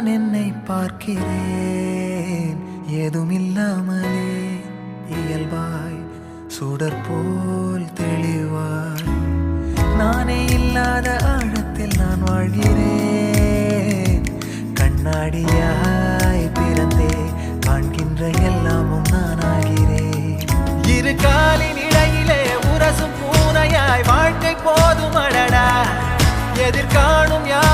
நான் என்னை பார்க்கிறேன் ஏதுமில்லாமலே இயல்பாய் சுடர் போல் தெளிவாய் நானே இல்லாத ஆழத்தில் நான் வாழ்கிறேன் கண்ணாடியாய் பிறந்தே காண்கின்ற எல்லாமும் நான் ஆகிறேன் இரு காலின் இடையிலே உரசும் பூனையாய் வாழ்க்கை போதும் அடடா எதிர்காணும் யார்